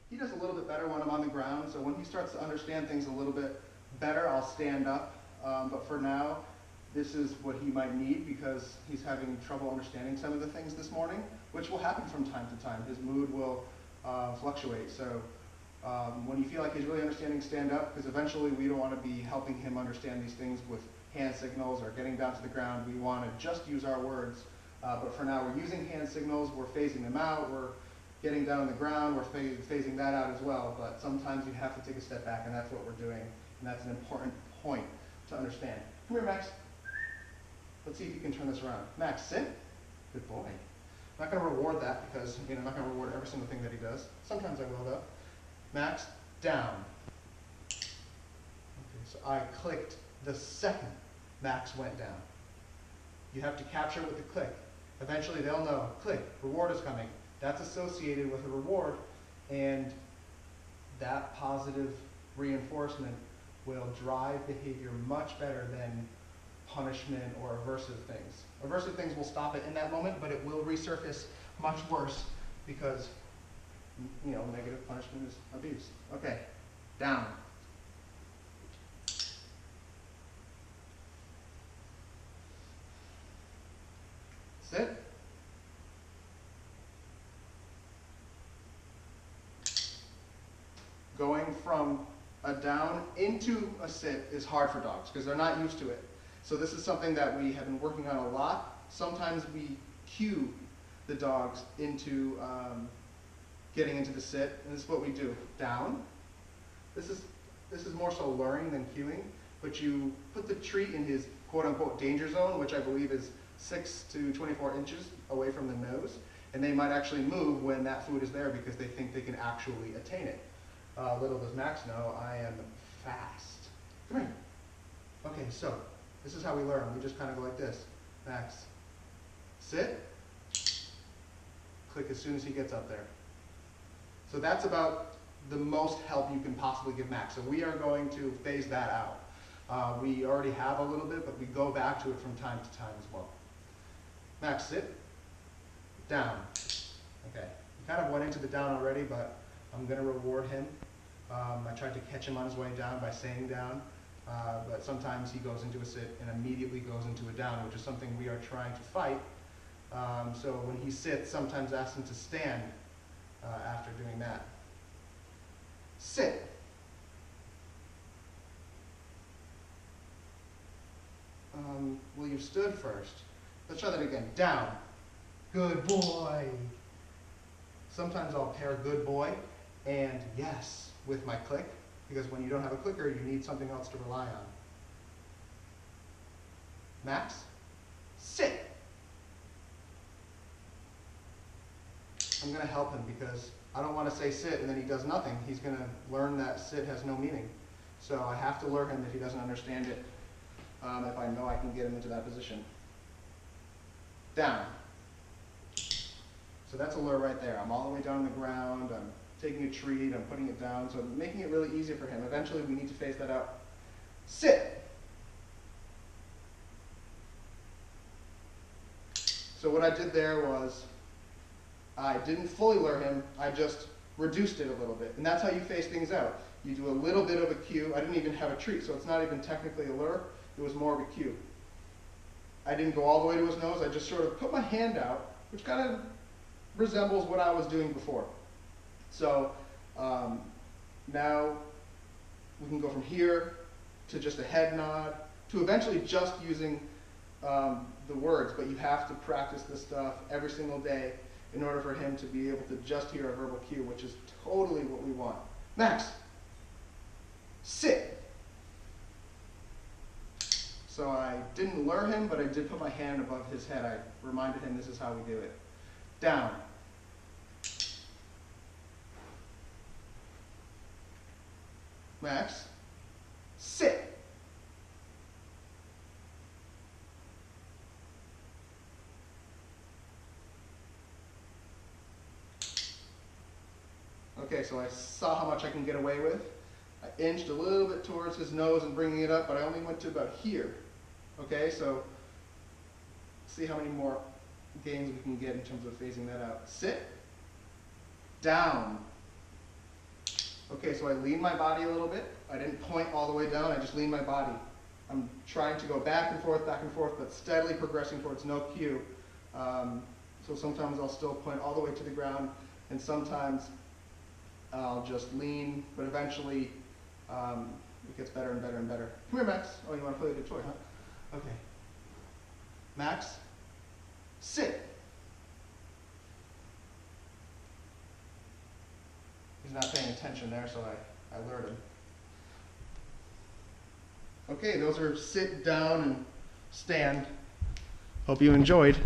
He does a little bit better when I'm on the ground, so when he starts to understand things a little bit better, I'll stand up. But for now, this is what he might need because he's having trouble understanding some of the things this morning, which will happen from time to time. His mood will fluctuate. So when you feel like he's really understanding, stand up, because eventually we don't want to be helping him understand these things with hand signals or getting down to the ground. We want to just use our words. But for now, we're using hand signals, we're phasing them out, we're getting down on the ground, we're phasing that out as well. But sometimes you have to take a step back, and that's what we're doing. And that's an important point to understand. Come here, Max. Let's see if you can turn this around. Max, sit. Good boy. I'm not going to reward that because I'm not going to reward every single thing that he does. Sometimes I will, though. Max, down. Okay, so I clicked the second Max went down. You have to capture it with a click. Eventually they'll know, click, reward is coming. That's associated with a reward, and that positive reinforcement will drive behavior much better than punishment or aversive things. Aversive things will stop it in that moment, but it will resurface much worse because, negative punishment is abuse. Okay, down. Sit. Going from a down into a sit is hard for dogs because they're not used to it. So this is something that we have been working on a lot. Sometimes we cue the dogs into getting into the sit, and this is what we do. Down. This is more so luring than cueing, but you put the treat in his quote-unquote danger zone, which I believe is 6 to 24 inches away from the nose, and they might actually move when that food is there because they think they can actually attain it. Little does Max know, I am fast. Come here. Okay, so this is how we learn. We just kind of go like this. Max, sit, click as soon as he gets up there. So that's about the most help you can possibly give Max. So we are going to phase that out. We already have a little bit, but we go back to it from time to time as well. Max, sit, down. Okay, we kind of went into the down already, but I'm going to reward him. I tried to catch him on his way down by saying down, but sometimes he goes into a sit and immediately goes into a down, which is something we are trying to fight. So when he sits, sometimes ask him to stand after doing that. Sit. Well, you stood first. Let's try that again. Down. Good boy. Sometimes I'll pair good boy and yes with my click, because when you don't have a clicker, you need something else to rely on. Max, sit. I'm going to help him because I don't want to say sit and then he does nothing. He's going to learn that sit has no meaning. So I have to lure him if he doesn't understand it, if I know I can get him into that position. Down. So that's a lure right there. I'm all the way down on the ground, I'm taking a treat, I'm putting it down, so I'm making it really easy for him. Eventually we need to phase that out. Sit. So what I did there was, I didn't fully lure him, I just reduced it a little bit. And that's how you phase things out. You do a little bit of a cue. I didn't even have a treat, so it's not even technically a lure, it was more of a cue. I didn't go all the way to his nose, I just sort of put my hand out, which kind of resembles what I was doing before. So now we can go from here to just a head nod to eventually just using the words, but you have to practice this stuff every single day in order for him to be able to just hear a verbal cue, which is totally what we want. Max, sit. So I didn't lure him, but I did put my hand above his head. I reminded him this is how we do it. Down. Max, sit. Okay, so I saw how much I can get away with. I inched a little bit towards his nose and bringing it up, but I only went to about here. Okay, so see how many more gains we can get in terms of phasing that out. Sit, down. Okay, so I lean my body a little bit. I didn't point all the way down, I just lean my body. I'm trying to go back and forth, but steadily progressing towards no cue. So sometimes I'll still point all the way to the ground, and sometimes I'll just lean, but eventually it gets better and better and better. Come here, Max. Oh, you want to play with the toy, huh? Okay. Max, sit. He's not paying attention there, so I lured him. Okay, those are sit, down, and stand. Hope you enjoyed.